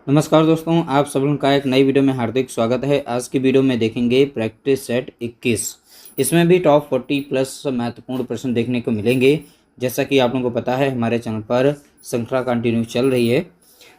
नमस्कार दोस्तों, आप सब लोगों का एक नई वीडियो में हार्दिक स्वागत है। आज की वीडियो में देखेंगे प्रैक्टिस सेट 21। इसमें भी टॉप 40 प्लस महत्वपूर्ण प्रश्न देखने को मिलेंगे। जैसा कि आप लोगों को पता है, हमारे चैनल पर श्रृंखला कंटिन्यू चल रही है।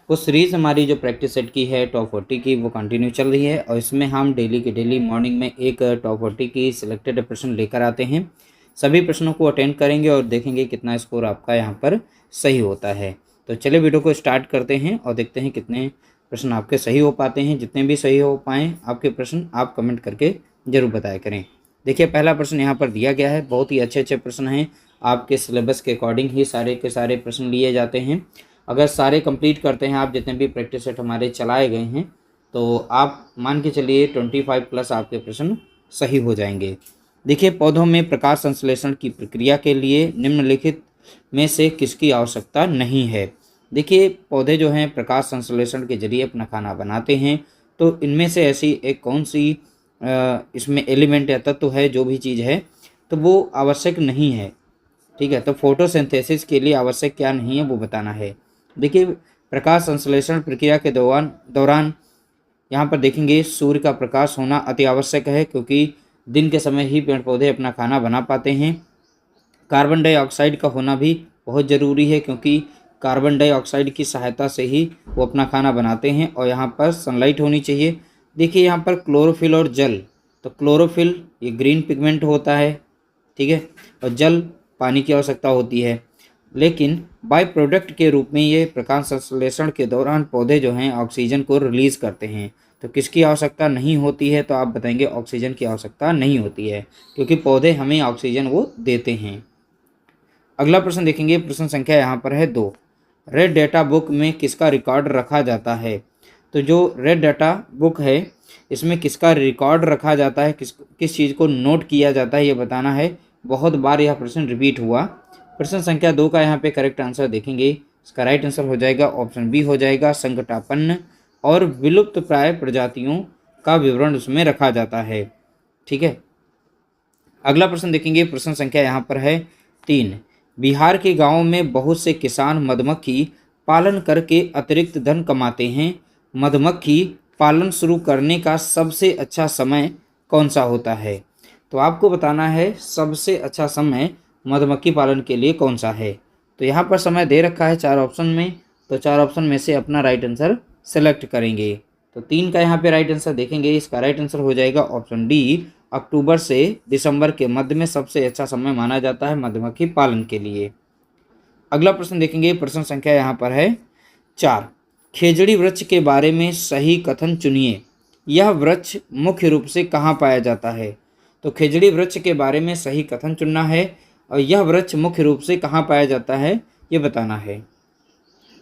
वो सीरीज़ हमारी जो प्रैक्टिस सेट की है टॉप 40 की, वो कंटिन्यू चल रही है और इसमें हम डेली के डेली मॉर्निंग में एक टॉप 40 की सिलेक्टेड प्रश्न लेकर आते हैं। सभी प्रश्नों को अटेंड करेंगे और देखेंगे कितना स्कोर आपका यहाँ पर सही होता है। तो चलिए वीडियो को स्टार्ट करते हैं और देखते हैं कितने प्रश्न आपके सही हो पाते हैं। जितने भी सही हो पाएँ आपके प्रश्न, आप कमेंट करके ज़रूर बताया करें। देखिए, पहला प्रश्न यहाँ पर दिया गया है। बहुत ही अच्छे अच्छे प्रश्न हैं। आपके सिलेबस के अकॉर्डिंग ही सारे के सारे प्रश्न लिए जाते हैं। अगर सारे कंप्लीट करते हैं आप, जितने भी प्रैक्टिस सेट हमारे चलाए गए हैं, तो आप मान के चलिए 25 प्लस आपके प्रश्न सही हो जाएंगे। देखिए, पौधों में प्रकाश संश्लेषण की प्रक्रिया के लिए निम्नलिखित में से किसकी आवश्यकता नहीं है। देखिए, पौधे जो हैं प्रकाश संश्लेषण के जरिए अपना खाना बनाते हैं, तो इनमें से ऐसी एक कौन सी इसमें एलिमेंट या तत्व है, जो भी चीज़ है, तो वो आवश्यक नहीं है। ठीक है, तो फोटोसिंथेसिस के लिए आवश्यक क्या नहीं है वो बताना है। देखिए, प्रकाश संश्लेषण प्रक्रिया के दौरान यहाँ पर देखेंगे सूर्य का प्रकाश होना अति आवश्यक है, क्योंकि दिन के समय ही पेड़ पौधे अपना खाना बना पाते हैं। कार्बन डाइऑक्साइड का होना भी बहुत ज़रूरी है, क्योंकि कार्बन डाइऑक्साइड की सहायता से ही वो अपना खाना बनाते हैं। और यहाँ पर सनलाइट होनी चाहिए। देखिए, यहाँ पर क्लोरोफिल और जल, तो क्लोरोफिल ये ग्रीन पिगमेंट होता है, ठीक है, और जल पानी की आवश्यकता होती है। लेकिन बाय प्रोडक्ट के रूप में ये प्रकाश संश्लेषण के दौरान पौधे जो हैं ऑक्सीजन को रिलीज़ करते हैं। तो किसकी आवश्यकता नहीं होती है, तो आप बताएंगे ऑक्सीजन की आवश्यकता नहीं होती है, क्योंकि पौधे हमें ऑक्सीजन वो देते हैं। अगला प्रश्न देखेंगे, प्रश्न संख्या यहाँ पर है 2। रेड डाटा बुक में किसका रिकॉर्ड रखा जाता है। तो जो रेड डाटा बुक है, इसमें किसका रिकॉर्ड रखा जाता है, किस चीज़ को नोट किया जाता है, ये बताना है। बहुत बार यह प्रश्न रिपीट हुआ। प्रश्न संख्या 2 का यहाँ पे करेक्ट आंसर देखेंगे। इसका राइट आंसर हो जाएगा ऑप्शन बी हो जाएगा, संकटापन्न और विलुप्त प्राय प्रजातियों का विवरण उसमें रखा जाता है। ठीक है, अगला प्रश्न देखेंगे। प्रश्न संख्या यहाँ पर है 3। बिहार के गांवों में बहुत से किसान मधुमक्खी पालन करके अतिरिक्त धन कमाते हैं। मधुमक्खी पालन शुरू करने का सबसे अच्छा समय कौन सा होता है। तो आपको बताना है सबसे अच्छा समय मधुमक्खी पालन के लिए कौन सा है। तो यहाँ पर समय दे रखा है 4 ऑप्शन में, तो 4 ऑप्शन में से अपना राइट आंसर सेलेक्ट करेंगे। तो 3 का यहाँ पे राइट आंसर देखेंगे। इसका राइट आंसर हो जाएगा ऑप्शन डी, अक्टूबर से दिसंबर के मध्य में सबसे अच्छा समय माना जाता है मधुमक्खी पालन के लिए। अगला प्रश्न देखेंगे। प्रश्न संख्या यहाँ पर है 4। खेजड़ी वृक्ष के बारे में सही कथन चुनिए। यह वृक्ष मुख्य रूप से कहाँ पाया जाता है। तो खेजड़ी वृक्ष के बारे में सही कथन चुनना है और यह वृक्ष मुख्य रूप से कहाँ पाया जाता है ये बताना है।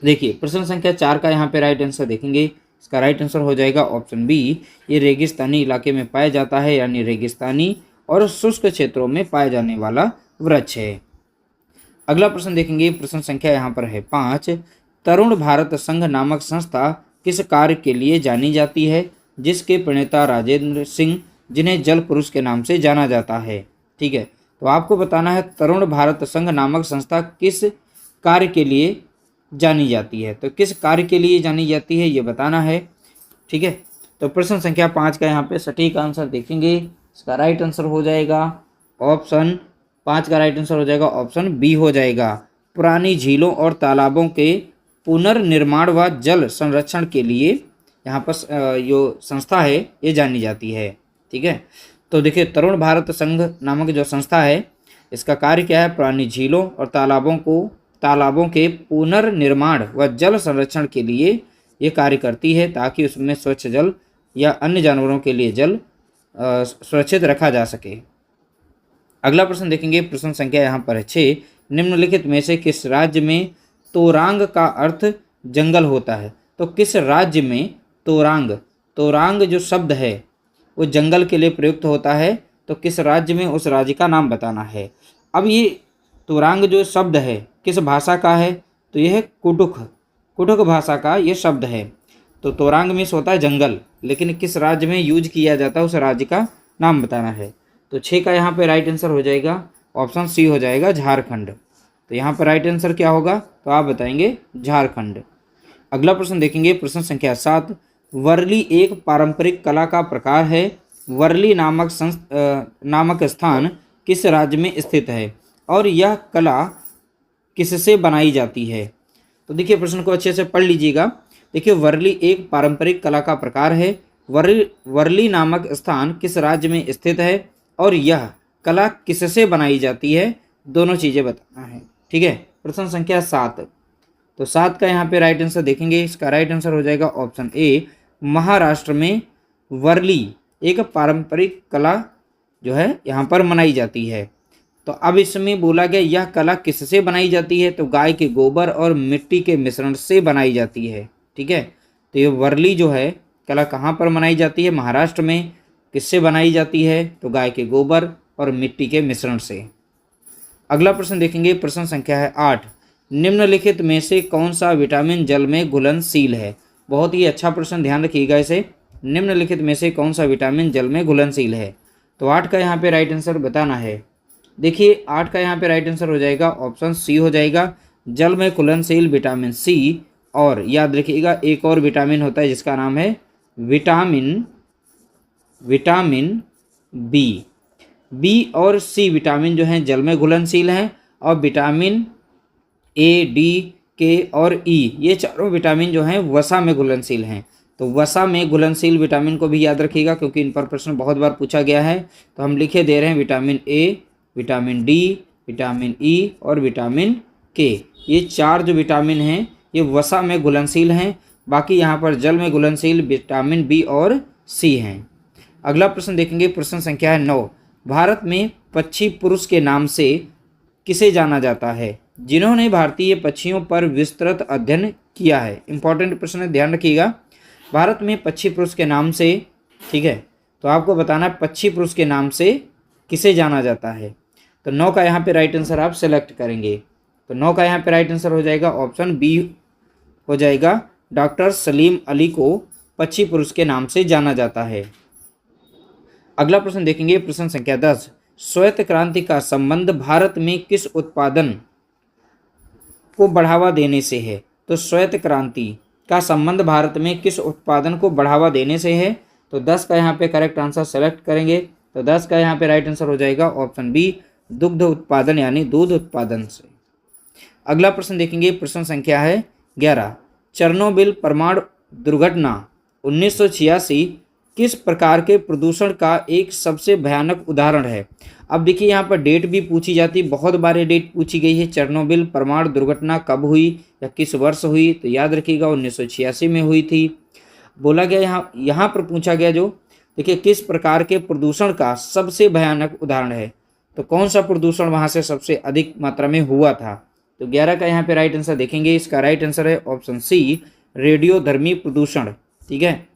देखिए, प्रश्न संख्या 4 का यहाँ पे राइट आंसर देखेंगे। इसका राइट आंसर हो जाएगा ऑप्शन बी, ये रेगिस्तानी इलाके में पाया जाता है, यानी रेगिस्तानी और शुष्क क्षेत्रों में पाया जाने वाला वृक्ष है। अगला प्रश्न देखेंगे। प्रश्न संख्या यहाँ पर है 5। तरुण भारत संघ नामक संस्था किस कार्य के लिए जानी जाती है, जिसके प्रणेता राजेंद्र सिंह, जिन्हें जल पुरुष के नाम से जाना जाता है। ठीक है, तो आपको बताना है तरुण भारत संघ नामक संस्था किस कार्य के लिए जानी जाती है। तो किस कार्य के लिए जानी जाती है ये बताना है। ठीक है, तो प्रश्न संख्या 5 का यहाँ पे सटीक आंसर देखेंगे। इसका राइट आंसर हो जाएगा ऑप्शन 5 का राइट आंसर हो जाएगा ऑप्शन बी हो जाएगा। पुरानी झीलों और तालाबों के पुनर्निर्माण व जल संरक्षण के लिए यहाँ पर जो संस्था है ये जानी जाती है। ठीक है, तो देखिए, तरुण भारत संघ नामक जो संस्था है, इसका कार्य क्या है, पुरानी झीलों और तालाबों के पुनर्निर्माण व जल संरक्षण के लिए ये कार्य करती है, ताकि उसमें स्वच्छ जल या अन्य जानवरों के लिए जल सुरक्षित रखा जा सके। अगला प्रश्न देखेंगे। प्रश्न संख्या यहाँ पर है 6। निम्नलिखित में से किस राज्य में तोरांग का अर्थ जंगल होता है। तो किस राज्य में तोरांग जो शब्द है वो जंगल के लिए प्रयुक्त होता है, तो किस राज्य में, उस राज्य का नाम बताना है। अब ये तोरांग जो शब्द है किस भाषा का है, तो यह है कुटुक भाषा का ये शब्द है। तो तोरांग मीन्स होता है जंगल, लेकिन किस राज्य में यूज किया जाता है उस राज्य का नाम बताना है। तो 6 का यहाँ पे राइट आंसर हो जाएगा ऑप्शन सी हो जाएगा, झारखंड। तो यहाँ पर राइट आंसर क्या होगा, तो आप बताएंगे झारखंड। अगला प्रश्न देखेंगे, प्रश्न संख्या 7। वर्ली एक पारंपरिक कला का प्रकार है। वर्ली नामक स्थान किस राज्य में स्थित है और यह कला किससे बनाई जाती है? तो देखिए प्रश्न को अच्छे से पढ़ लीजिएगा। देखिए वर्ली एक पारंपरिक कला का प्रकार है। वर्ली नामक स्थान किस राज्य में स्थित है और यह कला किससे बनाई जाती है, दोनों चीज़ें बताना है। ठीक है, प्रश्न संख्या 7। तो 7 का यहाँ पे राइट आंसर देखेंगे, इसका राइट आंसर हो जाएगा ऑप्शन ए, महाराष्ट्र में वर्ली एक पारंपरिक कला जो है यहाँ पर मनाई जाती है। तो अब इसमें बोला गया यह कला किससे बनाई जाती है, तो गाय के गोबर और मिट्टी के मिश्रण से बनाई जाती है। ठीक है, तो ये वर्ली जो है कला कहाँ पर मनाई जाती है, महाराष्ट्र में। किससे बनाई जाती है, तो गाय के गोबर और मिट्टी के मिश्रण से। अगला प्रश्न देखेंगे, प्रश्न संख्या है 8। निम्नलिखित में से कौन सा विटामिन जल में घुलनशील है? बहुत ही अच्छा प्रश्न, ध्यान रखिएगा इसे। निम्नलिखित में से कौन सा विटामिन जल में घुलनशील है? तो 8 का यहाँ पे राइट आंसर बताना है। देखिए 8 का यहाँ पे राइट आंसर हो जाएगा ऑप्शन सी हो जाएगा, जल में घुलनशील विटामिन सी। और याद रखिएगा एक और विटामिन होता है जिसका नाम है विटामिन बी और सी विटामिन जो हैं जल में घुलनशील हैं, और विटामिन ए, डी, के और ई ये चारों विटामिन जो हैं वसा में घुलनशील हैं। तो वसा में घुलनशील विटामिन को भी याद रखिएगा क्योंकि इन पर प्रश्न बहुत बार पूछा गया है। तो हम लिखे दे रहे हैं vitamin A, vitamin D, vitamin E और विटामिन के। ये 4 जो विटामिन हैं ये वसा में घुलनशील हैं, बाकी यहाँ पर जल में घुलनशील विटामिन बी और सी हैं। अगला प्रश्न देखेंगे, प्रश्न संख्या है 9। भारत में पक्षी पुरुष के नाम से किसे जाना जाता है? जिन्होंने भारतीय पक्षियों पर विस्तृत अध्ययन किया है। इंपॉर्टेंट प्रश्न है, ध्यान रखिएगा। भारत में पक्षी पुरुष के नाम से, ठीक है, तो आपको बताना है पक्षी पुरुष के नाम से किसे जाना जाता है। तो 9 का यहाँ पे राइट आंसर आप सेलेक्ट करेंगे। तो 9 का यहाँ पे राइट आंसर हो जाएगा ऑप्शन बी हो जाएगा, डॉक्टर सलीम अली को पक्षी पुरुष के नाम से जाना जाता है। अगला प्रश्न देखेंगे, प्रश्न संख्या 10। श्वेत क्रांति का संबंध भारत में किस उत्पादन को बढ़ावा देने से है? तो श्वेत क्रांति का संबंध भारत में किस उत्पादन को बढ़ावा देने से है? तो 10 का यहाँ पे करेक्ट आंसर सेलेक्ट करेंगे। तो 10 का यहाँ पे राइट आंसर हो जाएगा ऑप्शन बी, दुग्ध उत्पादन यानी दूध उत्पादन से। अगला प्रश्न देखेंगे, प्रश्न संख्या है 11। चेरनोबिल परमाणु दुर्घटना 1986 किस प्रकार के प्रदूषण का एक सबसे भयानक उदाहरण है? अब देखिए यहाँ पर डेट भी पूछी जाती, बहुत बार ये डेट पूछी गई है। चेरनोबिल परमाणु दुर्घटना कब हुई या किस वर्ष हुई? तो याद रखिएगा 1986 में हुई थी। बोला गया यहाँ पर पूछा गया जो देखिए किस प्रकार के प्रदूषण का सबसे भयानक उदाहरण है, तो कौन सा प्रदूषण वहाँ से सबसे अधिक मात्रा में हुआ था? तो 11 का यहाँ पे राइट आंसर देखेंगे, इसका राइट आंसर है ऑप्शन सी, रेडियोधर्मी प्रदूषण। ठीक है,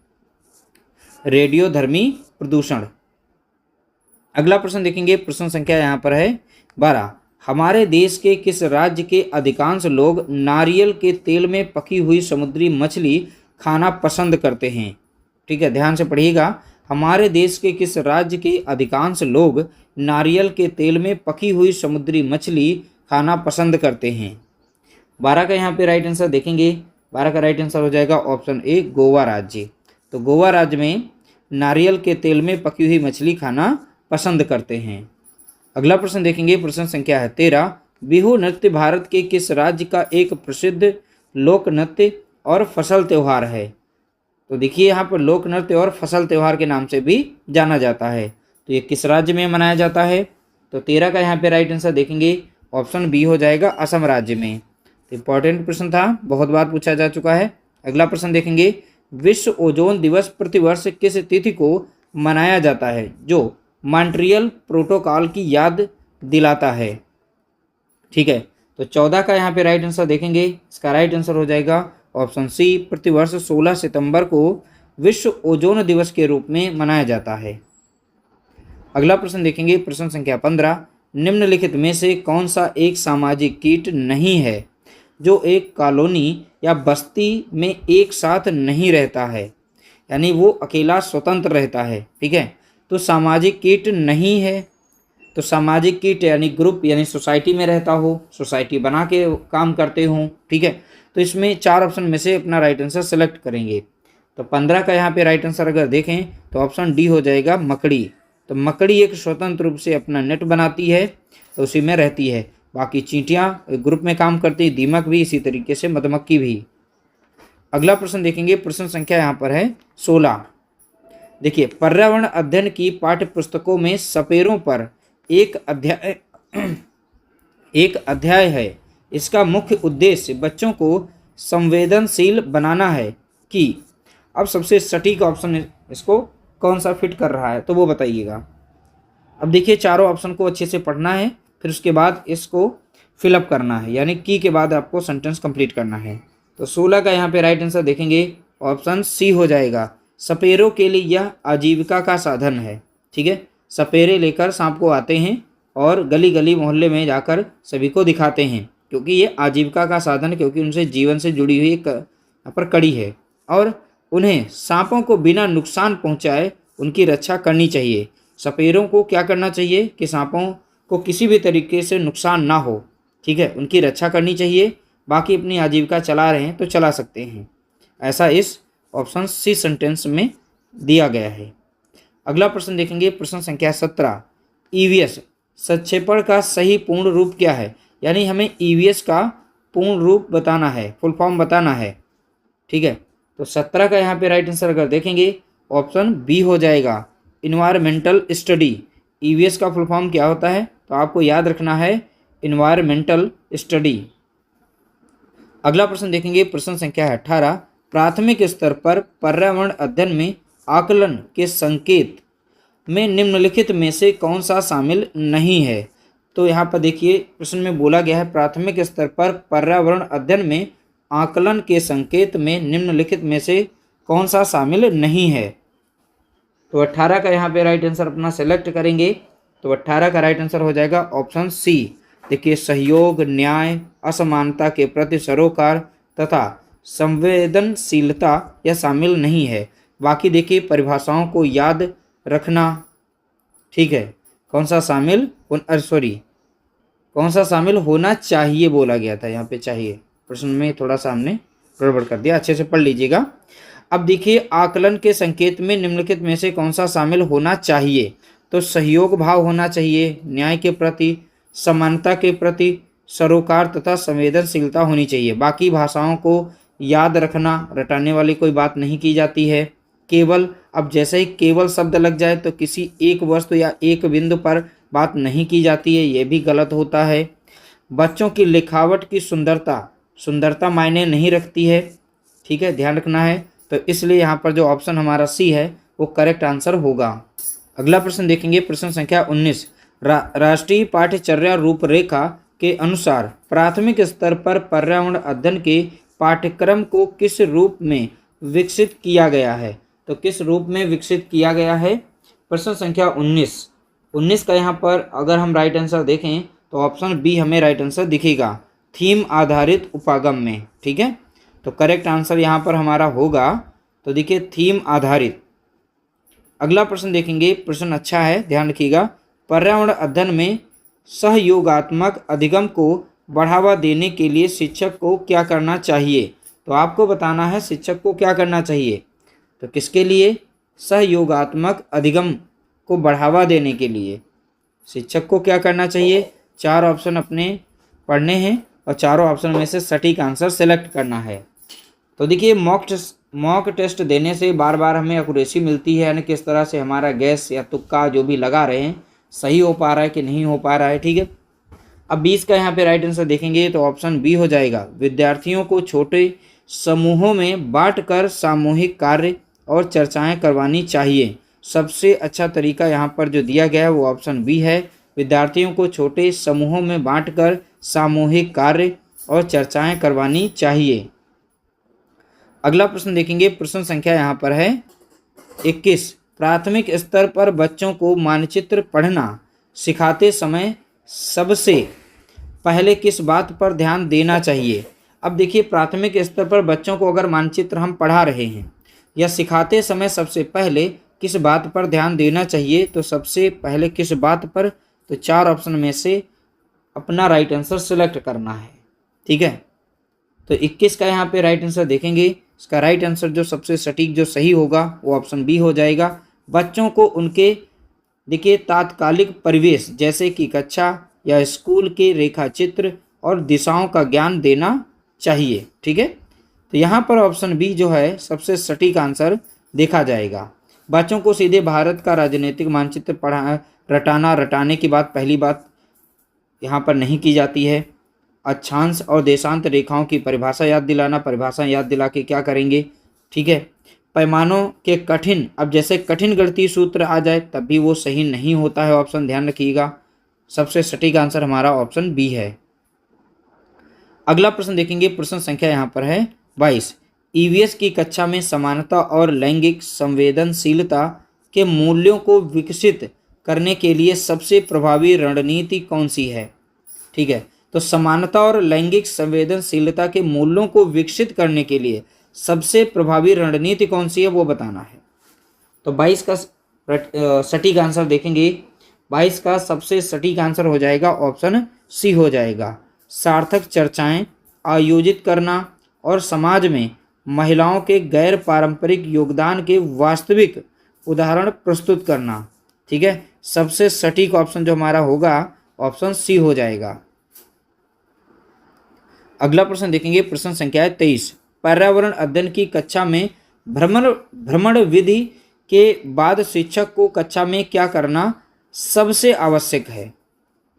रेडियोधर्मी प्रदूषण। अगला प्रश्न देखेंगे, प्रश्न संख्या यहाँ पर है 12। हमारे देश के किस राज्य के अधिकांश लोग नारियल के तेल में पकी हुई समुद्री मछली खाना पसंद करते हैं? ठीक है, ध्यान से पढ़िएगा। हमारे देश के किस राज्य के अधिकांश लोग नारियल के तेल में पकी हुई समुद्री मछली खाना पसंद करते हैं? 12 का यहाँ पे राइट आंसर देखेंगे, 12 का राइट आंसर हो जाएगा ऑप्शन ए, गोवा राज्य। तो गोवा राज्य में नारियल के तेल में पकी हुई मछली खाना पसंद करते हैं। अगला प्रश्न देखेंगे, प्रश्न संख्या है 13। बिहू नृत्य भारत के किस राज्य का एक प्रसिद्ध लोक नृत्य और फसल त्यौहार है? तो देखिए यहाँ पर लोक नृत्य और फसल त्यौहार के नाम से भी जाना जाता है। तो ये किस राज्य में मनाया जाता है? तो 13 का यहाँ पे राइट आंसर देखेंगे, ऑप्शन बी हो जाएगा, असम राज्य में। तो इंपॉर्टेंट प्रश्न था, बहुत बार पूछा जा चुका है। अगला प्रश्न देखेंगे, विश्व ओजोन दिवस प्रतिवर्ष किस तिथि को मनाया जाता है जो मॉन्ट्रियल प्रोटोकॉल की याद दिलाता है? ठीक है, तो 14 का यहाँ पे राइट आंसर देखेंगे, इसका राइट आंसर हो जाएगा ऑप्शन सी, प्रतिवर्ष 16 सितंबर को विश्व ओजोन दिवस के रूप में मनाया जाता है। अगला प्रश्न देखेंगे, प्रश्न संख्या 15। निम्नलिखित में से कौन सा एक सामाजिक कीट नहीं है जो एक कॉलोनी या बस्ती में एक साथ नहीं रहता है, यानी वो अकेला स्वतंत्र रहता है? ठीक है, तो सामाजिक कीट नहीं है। तो सामाजिक कीट यानी ग्रुप यानी सोसाइटी में रहता हो, सोसाइटी बना के काम करते हो। ठीक है, तो इसमें 4 ऑप्शन में से अपना राइट आंसर सेलेक्ट करेंगे। तो 15 का यहाँ पे राइट आंसर अगर देखें तो ऑप्शन डी हो जाएगा मकड़ी। तो मकड़ी एक स्वतंत्र रूप से अपना नेट बनाती है तो उसी में रहती है। बाकी चींटियाँ ग्रुप में काम करती है, दीमक भी इसी तरीके से, मधुमक्खी भी। अगला प्रश्न देखेंगे, प्रश्न संख्या यहाँ पर है 16। देखिए, पर्यावरण अध्ययन की पाठ्य पुस्तकों में सपेरों पर एक अध्याय है। इसका मुख्य उद्देश्य बच्चों को संवेदनशील बनाना है कि। अब सबसे सटीक ऑप्शन इसको कौन सा फिट कर रहा है तो वो बताइएगा। अब देखिए, चारों ऑप्शन को अच्छे से पढ़ना है, फिर उसके बाद इसको फिलअप करना है, यानी की के बाद आपको सेंटेंस कंप्लीट करना है। तो 16 का यहाँ पे राइट आंसर देखेंगे, ऑप्शन सी हो जाएगा। सपेरों के लिए यह आजीविका का साधन है। ठीक है, सपेरे लेकर सांप को आते हैं और गली गली मोहल्ले में जाकर सभी को दिखाते हैं, क्योंकि ये आजीविका का साधन है, क्योंकि उनसे जीवन से जुड़ी हुई एक यहाँ पर कड़ी है। और उन्हें सांपों को बिना नुकसान पहुँचाए उनकी रक्षा करनी चाहिए। सपेरों को क्या करना चाहिए कि सांपों को किसी भी तरीके से नुकसान ना हो, ठीक है, उनकी रक्षा करनी चाहिए। बाकी अपनी आजीविका चला रहे हैं तो चला सकते हैं, ऐसा इस ऑप्शन सी सेंटेंस में दिया गया है। अगला प्रश्न देखेंगे, प्रश्न संख्या 17। ईवीएस संक्षेपण का सही पूर्ण रूप क्या है? यानी हमें ईवीएस का पूर्ण रूप बताना है, फुल फॉर्म बताना है। ठीक है, तो 17 का यहाँ पे राइट आंसर अगर देखेंगे ऑप्शन बी हो जाएगा, इन्वायरमेंटल स्टडी। ईवीएस का फुल फॉर्म क्या होता है तो आपको याद रखना है, इन्वायरमेंटल स्टडी। अगला प्रश्न देखेंगे, प्रश्न संख्या 18। प्राथमिक स्तर पर पर्यावरण अध्ययन में आकलन के संकेत में निम्नलिखित में से कौन सा शामिल नहीं है? तो यहाँ पर देखिए, प्रश्न में बोला गया है प्राथमिक स्तर पर पर्यावरण अध्ययन में आकलन के संकेत में निम्नलिखित में से कौन सा शामिल नहीं है? तो 18 का यहाँ पे राइट आंसर अपना सेलेक्ट करेंगे। तो 18 का राइट आंसर हो जाएगा ऑप्शन सी। देखिए, सहयोग, न्याय, असमानता के प्रति सरोकार तथा संवेदनशीलता यह शामिल नहीं है। बाकी देखिए, परिभाषाओं को याद रखना, ठीक है, कौन सा शामिल होना चाहिए बोला गया था, यहाँ पे चाहिए, प्रश्न में थोड़ा सा हमने गड़बड़ कर दिया, अच्छे से पढ़ लीजिएगा। अब देखिए, आकलन के संकेत में निम्नलिखित में से कौन सा शामिल होना चाहिए? तो सहयोग भाव होना चाहिए, न्याय के प्रति, समानता के प्रति सरोकार तथा संवेदनशीलता होनी चाहिए। बाकी भाषाओं को याद रखना, रटाने वाली कोई बात नहीं की जाती है। केवल, अब जैसे ही केवल शब्द लग जाए तो किसी एक वस्तु या एक बिंदु पर बात नहीं की जाती है, ये भी गलत होता है। बच्चों की लिखावट की सुंदरता मायने नहीं रखती है, ठीक है, ध्यान रखना है। तो इसलिए यहाँ पर जो ऑप्शन हमारा सी है वो करेक्ट आंसर होगा। अगला प्रश्न देखेंगे, प्रश्न संख्या 19। राष्ट्रीय पाठ्यचर्या रूपरेखा के अनुसार प्राथमिक स्तर पर पर्यावरण अध्ययन के पाठ्यक्रम को किस रूप में विकसित किया गया है? तो किस रूप में विकसित किया गया है? प्रश्न संख्या 19 का यहाँ पर अगर हम राइट आंसर देखें तो ऑप्शन बी हमें राइट आंसर दिखेगा, थीम आधारित उपागम में। ठीक है, तो करेक्ट आंसर यहाँ पर हमारा होगा, तो देखिए, थीम आधारित। अगला प्रश्न देखेंगे, प्रश्न अच्छा है, ध्यान रखिएगा। पर्यावरण अध्ययन में सहयोगात्मक अधिगम को बढ़ावा देने के लिए शिक्षक को क्या करना चाहिए? तो आपको बताना है शिक्षक को क्या करना चाहिए। तो किसके लिए? सहयोगात्मक अधिगम को बढ़ावा देने के लिए शिक्षक को क्या करना चाहिए? 4 ऑप्शन अपने पढ़ने हैं और चारों ऑप्शन में से सटीक आंसर सेलेक्ट करना है। तो देखिए, मॉक टेस्ट देने से बार बार हमें एक्यूरेसी मिलती है, यानी किस तरह से हमारा गैस या तुक्का जो भी लगा रहे हैं सही हो पा रहा है कि नहीं हो पा रहा है। ठीक है, अब 20 का यहाँ पे राइट आंसर देखेंगे तो ऑप्शन बी हो जाएगा, विद्यार्थियों को छोटे समूहों में बांटकर सामूहिक कार्य और चर्चाएं करवानी चाहिए। सबसे अच्छा तरीका यहाँ पर जो दिया गया है वो ऑप्शन बी है, विद्यार्थियों को छोटे समूहों में बांटकर सामूहिक कार्य और चर्चाएं करवानी चाहिए। अगला प्रश्न देखेंगे, प्रश्न संख्या यहाँ पर है 21। प्राथमिक स्तर पर बच्चों को मानचित्र पढ़ना सिखाते समय सबसे पहले किस बात पर ध्यान देना चाहिए? अब देखिए, प्राथमिक स्तर पर बच्चों को अगर मानचित्र हम पढ़ा रहे हैं या सिखाते समय सबसे पहले किस बात पर ध्यान देना चाहिए, तो सबसे पहले किस बात पर? तो 4 ऑप्शन में से अपना राइट आंसर सेलेक्ट करना है। ठीक है, तो 21 का यहाँ पे राइट आंसर देखेंगे, इसका राइट आंसर जो सबसे सटीक जो सही होगा वो ऑप्शन बी हो जाएगा। बच्चों को उनके देखिए तात्कालिक परिवेश जैसे कि कक्षा या स्कूल के रेखा चित्र और दिशाओं का ज्ञान देना चाहिए। ठीक है, तो यहाँ पर ऑप्शन बी जो है सबसे सटीक आंसर देखा जाएगा। बच्चों को सीधे भारत का राजनीतिक मानचित्र रटाने की बात पहली बात यहाँ पर नहीं की जाती है। अक्षांश और देशांत रेखाओं की परिभाषा याद दिलाना, परिभाषा याद दिला के क्या करेंगे। ठीक है, पैमानों के कठिन, अब जैसे कठिन गणितीय सूत्र आ जाए तब भी वो सही नहीं होता है ऑप्शन, ध्यान रखिएगा। सबसे सटीक आंसर हमारा ऑप्शन बी है। अगला प्रश्न देखेंगे, प्रश्न संख्या यहाँ पर है 22। ईवीएस की कक्षा में समानता और लैंगिक संवेदनशीलता के मूल्यों को विकसित करने के लिए सबसे प्रभावी रणनीति कौन सी है। ठीक है, तो समानता और लैंगिक संवेदनशीलता के मूल्यों को विकसित करने के लिए सबसे प्रभावी रणनीति कौन सी है वो बताना है। तो 22 का सटीक आंसर देखेंगे, 22 का सबसे सटीक आंसर हो जाएगा ऑप्शन सी हो जाएगा। सार्थक चर्चाएं आयोजित करना और समाज में महिलाओं के गैर पारंपरिक योगदान के वास्तविक उदाहरण प्रस्तुत करना। ठीक है, सबसे सटीक ऑप्शन जो हमारा होगा ऑप्शन सी हो जाएगा। अगला प्रश्न देखेंगे, प्रश्न संख्या 23। पर्यावरण अध्ययन की कक्षा में भ्रमण विधि के बाद शिक्षक को कक्षा में क्या करना सबसे आवश्यक है।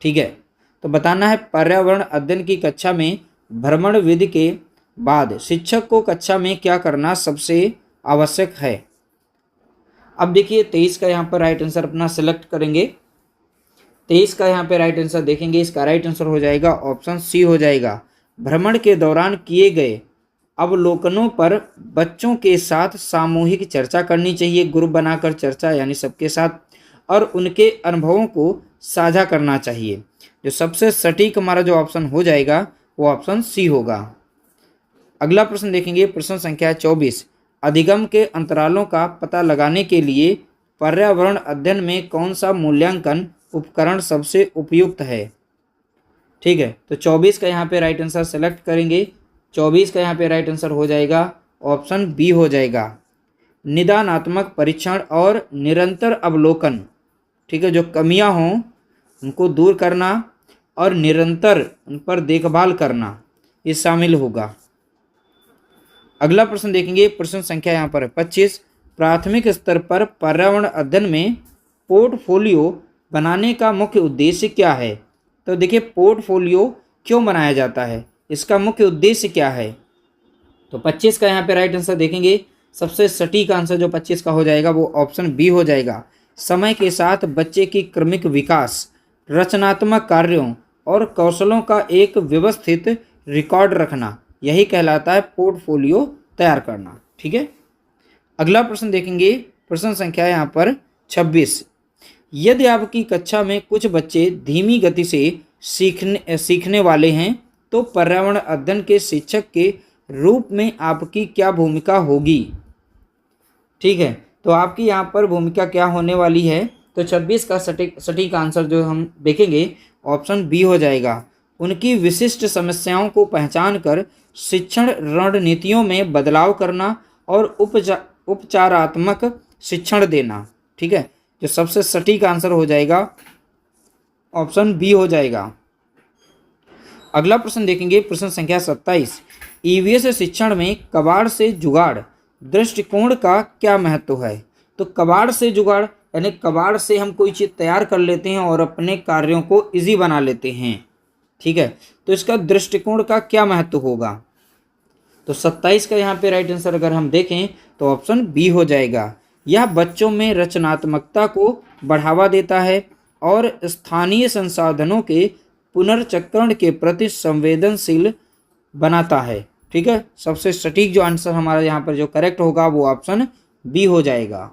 ठीक है, तो बताना है पर्यावरण अध्ययन की कक्षा में भ्रमण विधि के बाद शिक्षक को कक्षा में क्या करना सबसे आवश्यक है। अब देखिए 23 का यहाँ पर राइट आंसर अपना सिलेक्ट करेंगे। 23 का यहाँ पे राइट आंसर देखेंगे, इसका राइट आंसर हो जाएगा ऑप्शन सी हो जाएगा। भ्रमण के दौरान किए गए अवलोकनों पर बच्चों के साथ सामूहिक चर्चा करनी चाहिए, ग्रुप बनाकर चर्चा यानी सबके साथ, और उनके अनुभवों को साझा करना चाहिए। जो सबसे सटीक हमारा जो ऑप्शन हो जाएगा वो ऑप्शन सी होगा। अगला प्रश्न देखेंगे, प्रश्न संख्या 24। अधिगम के अंतरालों का पता लगाने के लिए पर्यावरण अध्ययन में कौन सा मूल्यांकन उपकरण सबसे उपयुक्त है। ठीक है, तो 24 का यहाँ पे राइट आंसर सेलेक्ट करेंगे। 24 का यहाँ पे राइट आंसर हो जाएगा ऑप्शन बी हो जाएगा। निदानात्मक परीक्षण और निरंतर अवलोकन। ठीक है, जो कमियां हों उनको दूर करना और निरंतर उन पर देखभाल करना ये शामिल होगा। अगला प्रश्न देखेंगे, प्रश्न संख्या यहाँ पर 25। प्राथमिक स्तर पर पर्यावरण अध्ययन में पोर्टफोलियो बनाने का मुख्य उद्देश्य क्या है। तो देखिए पोर्टफोलियो क्यों बनाया जाता है, इसका मुख्य उद्देश्य क्या है। तो 25 का यहाँ पे राइट आंसर देखेंगे, सबसे सटीक आंसर जो 25 का हो जाएगा वो ऑप्शन बी हो जाएगा। समय के साथ बच्चे की क्रमिक विकास, रचनात्मक कार्यों और कौशलों का एक व्यवस्थित रिकॉर्ड रखना, यही कहलाता है पोर्टफोलियो तैयार करना। ठीक है, अगला प्रश्न देखेंगे, प्रश्न संख्या यहाँ पर 26। यदि आपकी कक्षा में कुछ बच्चे धीमी गति से सीखने वाले हैं तो पर्यावरण अध्ययन के शिक्षक के रूप में आपकी क्या भूमिका होगी। ठीक है, तो आपकी यहाँ पर भूमिका क्या होने वाली है। तो 26 का सटीक आंसर जो हम देखेंगे ऑप्शन बी हो जाएगा। उनकी विशिष्ट समस्याओं को पहचान कर शिक्षण रणनीतियों में बदलाव करना और उपचारात्मक शिक्षण देना। ठीक है, जो सबसे सटीक आंसर हो जाएगा ऑप्शन बी हो जाएगा। अगला प्रश्न देखेंगे, प्रश्न संख्या 27। ईवीएस शिक्षण में कबाड़ से जुगाड़ दृष्टिकोण का क्या महत्व है। तो कबाड़ से जुगाड़ यानी कबाड़ से हम कोई चीज़ तैयार कर लेते हैं और अपने कार्यों को इजी बना लेते हैं। ठीक है, तो इसका दृष्टिकोण का क्या महत्व होगा। तो 27 का यहाँ पे राइट आंसर अगर हम देखें तो ऑप्शन बी हो जाएगा। यह बच्चों में रचनात्मकता को बढ़ावा देता है और स्थानीय संसाधनों के पुनर्चक्रण के प्रति संवेदनशील बनाता है। ठीक है, सबसे सटीक जो आंसर हमारा यहाँ पर जो करेक्ट होगा वो ऑप्शन बी हो जाएगा।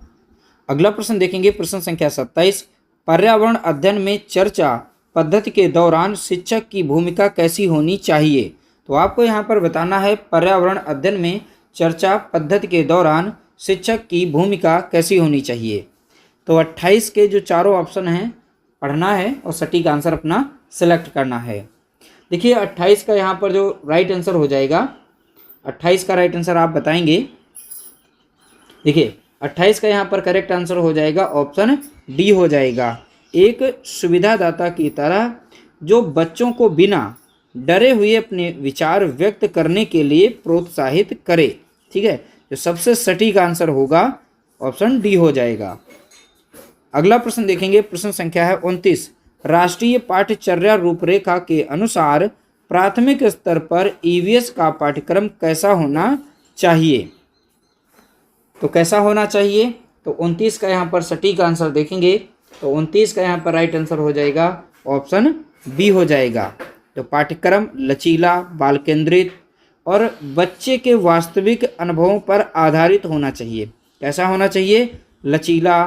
अगला प्रश्न देखेंगे, प्रश्न संख्या 27। पर्यावरण अध्ययन में चर्चा पद्धति के दौरान शिक्षक की भूमिका कैसी होनी चाहिए। तो आपको यहाँ पर बताना है पर्यावरण अध्ययन में चर्चा पद्धति के दौरान शिक्षक की भूमिका कैसी होनी चाहिए। तो 28 के जो चारों ऑप्शन हैं पढ़ना है और सटीक आंसर अपना सेलेक्ट करना है। देखिए 28 का यहाँ पर जो राइट आंसर हो जाएगा 28 का राइट आंसर आप बताएंगे। देखिए 28 का यहाँ पर करेक्ट आंसर हो जाएगा ऑप्शन डी हो जाएगा। एक सुविधादाता की तरह जो बच्चों को बिना डरे हुए अपने विचार व्यक्त करने के लिए प्रोत्साहित करे। ठीक है, जो सबसे सटीक आंसर होगा ऑप्शन डी हो जाएगा। अगला प्रश्न देखेंगे, प्रश्न संख्या है 29। राष्ट्रीय पाठ्यचर्या रूपरेखा के अनुसार प्राथमिक स्तर पर ईवीएस का पाठ्यक्रम कैसा होना चाहिए? तो कैसा होना चाहिए? तो 29 का यहाँ पर सटीक आंसर देखेंगे तो 29 का यहाँ पर राइट आंसर हो जाएगा ऑप्शन बी हो जाएगा। तो पाठ्यक्रम लचीला, बाल केंद्रित और बच्चे के वास्तविक अनुभवों पर आधारित होना चाहिए। कैसा होना चाहिए? लचीला,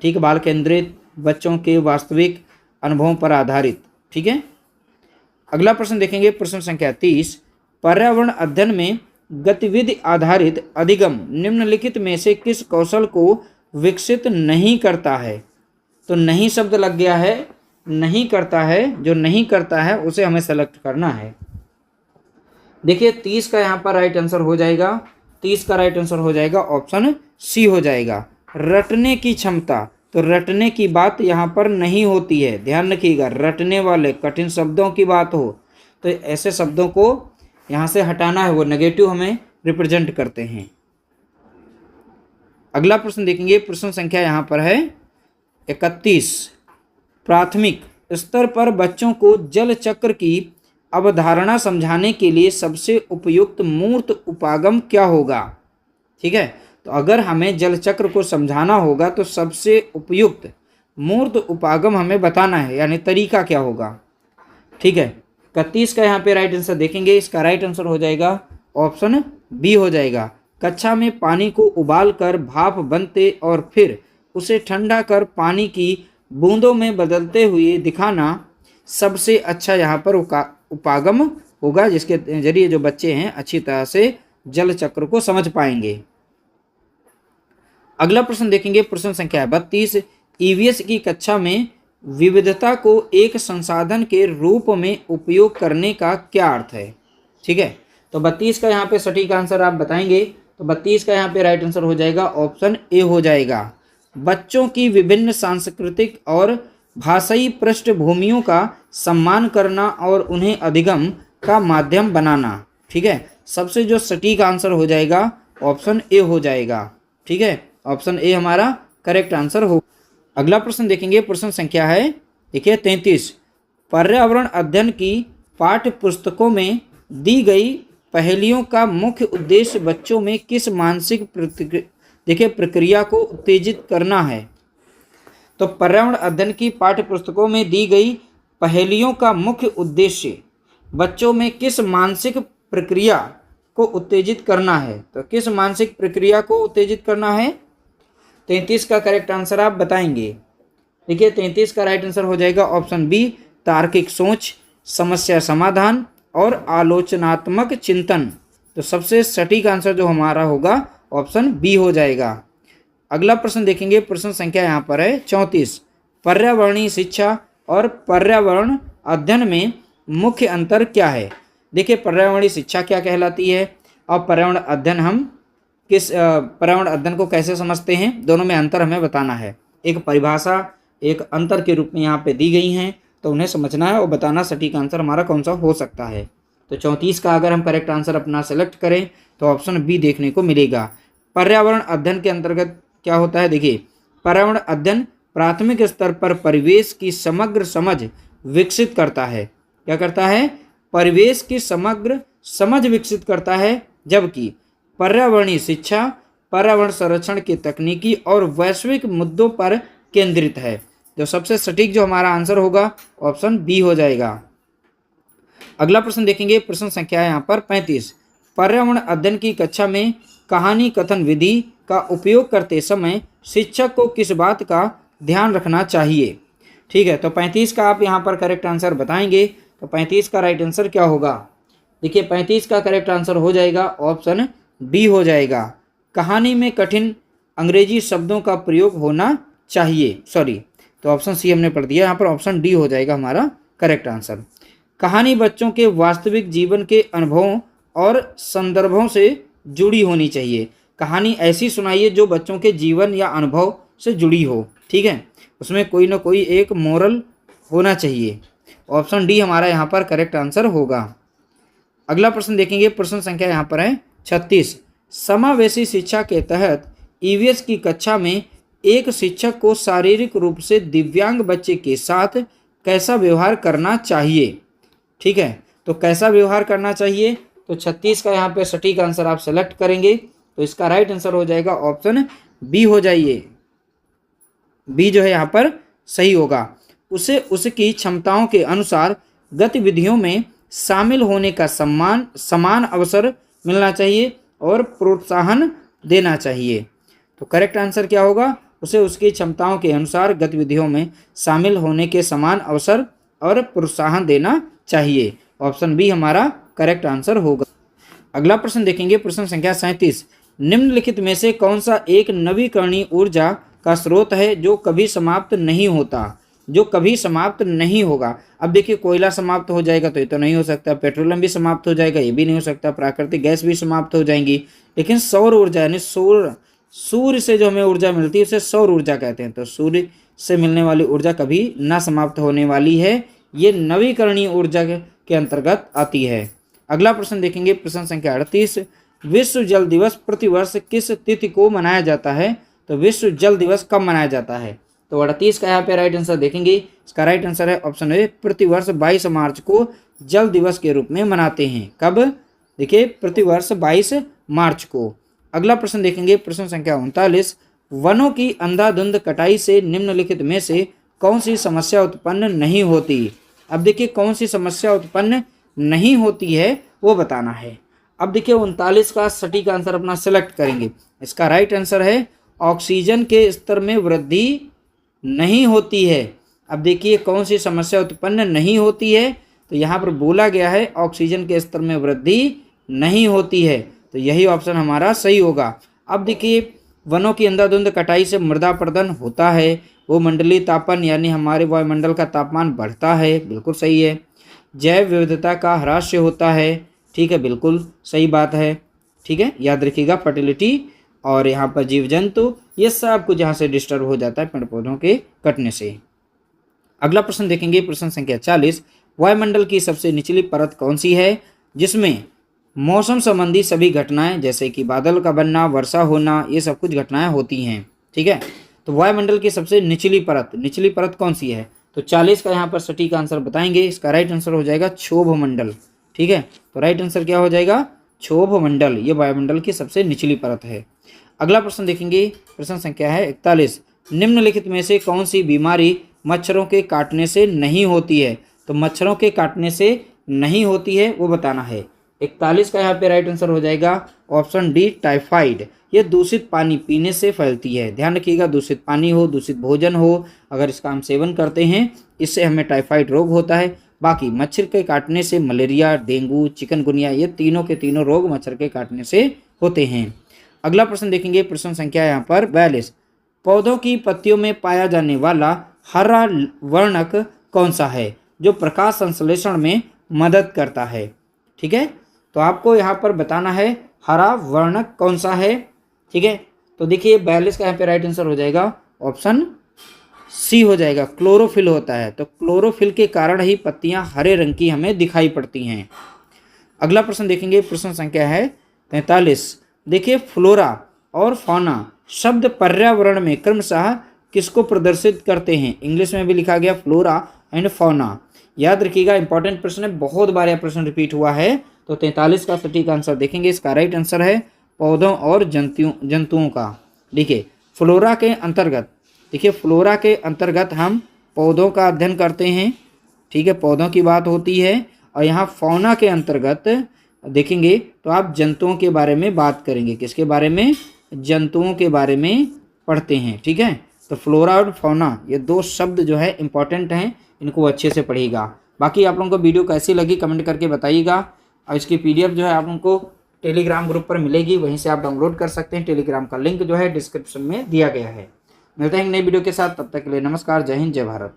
ठीक, बाल केंद्रित, बच्चों के वास्तविक अनुभवों पर आधारित। ठीक है, अगला प्रश्न देखेंगे, प्रश्न संख्या 30। पर्यावरण अध्ययन में गतिविधि आधारित अधिगम निम्नलिखित में से किस कौशल को विकसित नहीं करता है? तो नहीं शब्द लग गया है, नहीं करता है, जो नहीं करता है उसे हमें सेलेक्ट करना है। देखिए 30 का यहाँ पर राइट आंसर हो जाएगा, 30 का राइट आंसर हो जाएगा ऑप्शन सी हो जाएगा। रटने की क्षमता, तो रटने की बात यहाँ पर नहीं होती है, ध्यान रखिएगा। रटने वाले कठिन शब्दों की बात हो तो ऐसे शब्दों को यहाँ से हटाना है, वो नेगेटिव हमें रिप्रेजेंट करते हैं। अगला प्रश्न देखेंगे, प्रश्न संख्या यहाँ पर है 31। प्राथमिक स्तर पर बच्चों को जल चक्र की अवधारणा समझाने के लिए सबसे उपयुक्त मूर्त उपागम क्या होगा? ठीक है, तो अगर हमें जल चक्र को समझाना होगा तो सबसे उपयुक्त मूर्त उपागम हमें बताना है, यानी तरीका क्या होगा। ठीक है, 31 का यहाँ पे राइट आंसर देखेंगे, इसका राइट आंसर हो जाएगा ऑप्शन बी हो जाएगा। कक्षा में पानी को उबाल कर भाप बनते और फिर उसे ठंडा कर पानी की बूंदों में बदलते हुए दिखाना सबसे अच्छा यहाँ पर उपागम होगा, जिसके जरिए जो बच्चे हैं अच्छी तरह से जल चक्र को समझ पाएंगे। अगला प्रश्न देखेंगे, प्रश्न संख्या 32। ईवीएस की कक्षा में विविधता को एक संसाधन के रूप में उपयोग करने का क्या अर्थ है? ठीक है, तो 32 का यहाँ पे सटीक आंसर आप बताएंगे तो 32 का यहाँ पे राइट आंसर हो जाएगा ऑप्शन ए हो जाएगा। बच्चों की विभिन्न सांस्कृतिक और भाषाई पृष्ठभूमियों का सम्मान करना और उन्हें अधिगम का माध्यम बनाना। ठीक है, सबसे जो सटीक आंसर हो जाएगा ऑप्शन ए हो जाएगा। ठीक है, ऑप्शन ए हमारा करेक्ट आंसर हो। अगला प्रश्न देखेंगे, प्रश्न संख्या है देखिए 33। पर्यावरण अध्ययन की पाठ्य पुस्तकों में दी गई पहेलियों का मुख्य उद्देश्य बच्चों में किस मानसिक प्रक्रिया को उत्तेजित करना है? तो पर्यावरण अध्ययन की पाठ्य पुस्तकों में दी गई पहेलियों का मुख्य उद्देश्य बच्चों में किस मानसिक प्रक्रिया को उत्तेजित करना है? तो किस मानसिक प्रक्रिया को उत्तेजित करना है? 33 का करेक्ट आंसर आप बताएंगे। देखिए 33 का राइट आंसर हो जाएगा ऑप्शन बी, तार्किक सोच, समस्या समाधान और आलोचनात्मक चिंतन। तो सबसे सटीक आंसर जो हमारा होगा ऑप्शन बी हो जाएगा। अगला प्रश्न देखेंगे, प्रश्न संख्या यहाँ पर है 34। पर्यावरणीय शिक्षा और पर्यावरण अध्ययन में मुख्य अंतर क्या है? देखिए पर्यावरणीय शिक्षा क्या कहलाती है और पर्यावरण अध्ययन हम किस पर्यावरण अध्ययन को कैसे समझते हैं, दोनों में अंतर हमें बताना है। एक परिभाषा एक अंतर के रूप में यहाँ पे दी गई हैं, तो उन्हें समझना है और बताना सटीक आंसर हमारा कौन सा हो सकता है। तो 34 का अगर हम करेक्ट आंसर अपना सेलेक्ट करें तो ऑप्शन बी देखने को मिलेगा। पर्यावरण अध्ययन के अंतर्गत क्या होता है? देखिए पर्यावरण अध्ययन प्राथमिक स्तर पर परिवेश की समग्र समझ विकसित करता है। क्या करता है? परिवेश की समग्र समझ विकसित करता है, जबकि पर्यावरणीय शिक्षा पर्यावरण संरक्षण के तकनीकी और वैश्विक मुद्दों पर केंद्रित है। जो सबसे सटीक जो हमारा आंसर होगा ऑप्शन बी हो जाएगा। अगला प्रश्न देखेंगे, प्रश्न संख्या है यहाँ पर 35। पर्यावरण अध्ययन की कक्षा में कहानी कथन विधि का उपयोग करते समय शिक्षक को किस बात का ध्यान रखना चाहिए? ठीक है, तो 35 का आप यहाँ पर करेक्ट आंसर बताएंगे तो 35 का राइट आंसर क्या होगा? देखिए 35 का करेक्ट आंसर हो जाएगा ऑप्शन डी हो जाएगा। कहानी में कठिन अंग्रेजी शब्दों का प्रयोग होना चाहिए, सॉरी, तो ऑप्शन सी हमने पढ़ दिया, यहाँ पर ऑप्शन डी हो जाएगा हमारा करेक्ट आंसर। कहानी बच्चों के वास्तविक जीवन के अनुभवों और संदर्भों से जुड़ी होनी चाहिए। कहानी ऐसी सुनाइए जो बच्चों के जीवन या अनुभव से जुड़ी हो, ठीक है। उसमें कोई ना कोई एक मोरल होना चाहिए। ऑप्शन डी हमारा यहाँ पर करेक्ट आंसर होगा। अगला प्रश्न देखेंगे, प्रश्न संख्या यहाँ पर है 36। समावेशी शिक्षा के तहत ईवीएस की कक्षा में एक शिक्षक को शारीरिक रूप से दिव्यांग बच्चे के साथ कैसा व्यवहार करना चाहिए, ठीक है। तो कैसा व्यवहार करना चाहिए, तो 36 का यहाँ पे सटीक आंसर आप सेलेक्ट करेंगे, तो इसका राइट आंसर हो जाएगा ऑप्शन बी हो जाइए। बी जो है यहाँ पर सही होगा। उसे उसकी क्षमताओं के अनुसार गतिविधियों में शामिल होने का समान अवसर मिलना चाहिए और प्रोत्साहन देना चाहिए। तो करेक्ट आंसर क्या होगा, उसे उसकी क्षमताओं के अनुसार गतिविधियों में शामिल होने के समान अवसर और प्रोत्साहन देना चाहिए। ऑप्शन बी हमारा करेक्ट आंसर होगा। अगला प्रश्न देखेंगे, प्रश्न संख्या 37। निम्नलिखित में से कौन सा एक नवीकरणीय ऊर्जा का स्रोत है जो कभी समाप्त नहीं होता, जो कभी समाप्त नहीं होगा। अब देखिए, कोयला समाप्त हो जाएगा तो ये तो नहीं हो सकता, पेट्रोलियम भी समाप्त हो जाएगा ये भी नहीं हो सकता, प्राकृतिक गैस भी समाप्त हो जाएंगी, लेकिन सौर ऊर्जा यानी सूर्य से जो हमें ऊर्जा मिलती है उसे सौर ऊर्जा कहते हैं। तो सूर्य से मिलने वाली ऊर्जा कभी ना समाप्त होने वाली है, ये नवीकरणीय ऊर्जा के अंतर्गत आती है। अगला प्रश्न देखेंगे, प्रश्न संख्या 38। विश्व जल दिवस प्रतिवर्ष किस तिथि को मनाया जाता है, तो विश्व जल दिवस कब मनाया जाता है। तो 38 का यहाँ पे राइट आंसर देखेंगे, इसका राइट आंसर है ऑप्शन ए, प्रतिवर्ष 22 मार्च को जल दिवस के रूप में मनाते हैं। कब, देखिए प्रतिवर्ष 22 मार्च को। अगला प्रश्न देखेंगे, प्रश्न संख्या 39। वनों की अंधाधुंध कटाई से निम्नलिखित में से कौन सी समस्या उत्पन्न नहीं होती। अब देखिए, कौन सी समस्या उत्पन्न नहीं होती है वो बताना है। अब देखिए 39 का सटीक आंसर अपना सेलेक्ट करेंगे, इसका राइट आंसर है ऑक्सीजन के स्तर में वृद्धि नहीं होती है। अब देखिए, कौन सी समस्या उत्पन्न नहीं होती है, तो यहाँ पर बोला गया है ऑक्सीजन के स्तर में वृद्धि नहीं होती है, तो यही ऑप्शन हमारा सही होगा। अब देखिए, वनों की अंधाधुंध कटाई से मृदा अपरदन होता है, वो मंडलीय तापन यानी हमारे वायुमंडल का तापमान बढ़ता है, बिल्कुल सही है। जैव विविधता का ह्रास होता है, ठीक है, बिल्कुल सही बात है, ठीक है, याद रखिएगा। फर्टिलिटी और यहाँ पर जीव जंतु ये सब कुछ यहाँ से डिस्टर्ब हो जाता है पेड़ पौधों के कटने से। अगला प्रश्न देखेंगे, प्रश्न संख्या 40। वायुमंडल की सबसे निचली परत कौन सी है जिसमें मौसम संबंधी सभी घटनाएं जैसे कि बादल का बनना, वर्षा होना, ये सब कुछ घटनाएं होती हैं, ठीक है। तो वायुमंडल की सबसे निचली परत कौन सी है, तो 40 का यहाँ पर सटीक आंसर बताएंगे, इसका राइट आंसर हो जाएगा क्षोभ मंडल, ठीक है। तो राइट आंसर क्या हो जाएगा, क्षोभ मंडल, ये वायुमंडल की सबसे निचली परत है। अगला प्रश्न देखेंगे, प्रश्न संख्या है 41। निम्नलिखित में से कौन सी बीमारी मच्छरों के काटने से नहीं होती है, तो मच्छरों के काटने से नहीं होती है वो बताना है। 41 का यहाँ पे राइट आंसर हो जाएगा ऑप्शन डी, टाइफाइड। ये दूषित पानी पीने से फैलती है, ध्यान रखिएगा, दूषित पानी हो, दूषित भोजन हो, अगर इसका हम सेवन करते हैं इससे हमें टाइफाइड रोग होता है। बाकी मच्छर के काटने से मलेरिया, डेंगू, चिकनगुनिया, ये तीनों के तीनों रोग मच्छर के काटने से होते हैं। अगला प्रश्न देखेंगे, प्रश्न संख्या यहाँ पर 42। पौधों की पत्तियों में पाया जाने वाला हरा वर्णक कौन सा है जो प्रकाश संश्लेषण में मदद करता है, ठीक है। तो आपको यहाँ पर बताना है हरा वर्णक कौन सा है, ठीक है। तो देखिए 42 का यहाँ पे राइट आंसर हो जाएगा ऑप्शन सी हो जाएगा, क्लोरोफिल होता है। तो क्लोरोफिल के कारण ही पत्तियां हरे रंग की हमें दिखाई पड़ती हैं। अगला प्रश्न देखेंगे, प्रश्न संख्या है 43। देखिए फ्लोरा और फौना शब्द पर्यावरण में क्रमशः किसको प्रदर्शित करते हैं, इंग्लिश में भी लिखा गया फ्लोरा एंड फौना। याद रखिएगा, इंपॉर्टेंट प्रश्न है, बहुत बार यह प्रश्न रिपीट हुआ है। तो 43 का सटीक आंसर देखेंगे, इसका राइट आंसर है पौधों और जंतुओं का। देखिए फ्लोरा के अंतर्गत, देखिए फ्लोरा के अंतर्गत हम पौधों का अध्ययन करते हैं, ठीक है, पौधों की बात होती है। और यहाँ फौना के अंतर्गत देखेंगे तो आप जंतुओं के बारे में बात करेंगे, किसके बारे में, जंतुओं के बारे में पढ़ते हैं, ठीक है। तो फ्लोरा और फौना ये दो शब्द जो है इंपॉर्टेंट हैं, इनको अच्छे से पढ़िएगा। बाकी आप लोगों को वीडियो कैसी लगी कमेंट करके बताइएगा। और इसकी PDF जो है आप लोगों को टेलीग्राम ग्रुप पर मिलेगी, वहीं से आप डाउनलोड कर सकते हैं। टेलीग्राम का लिंक जो है डिस्क्रिप्शन में दिया गया है। मिलते हैं नई वीडियो के साथ, तब तक के लिए नमस्कार, जय हिंद, जय भारत।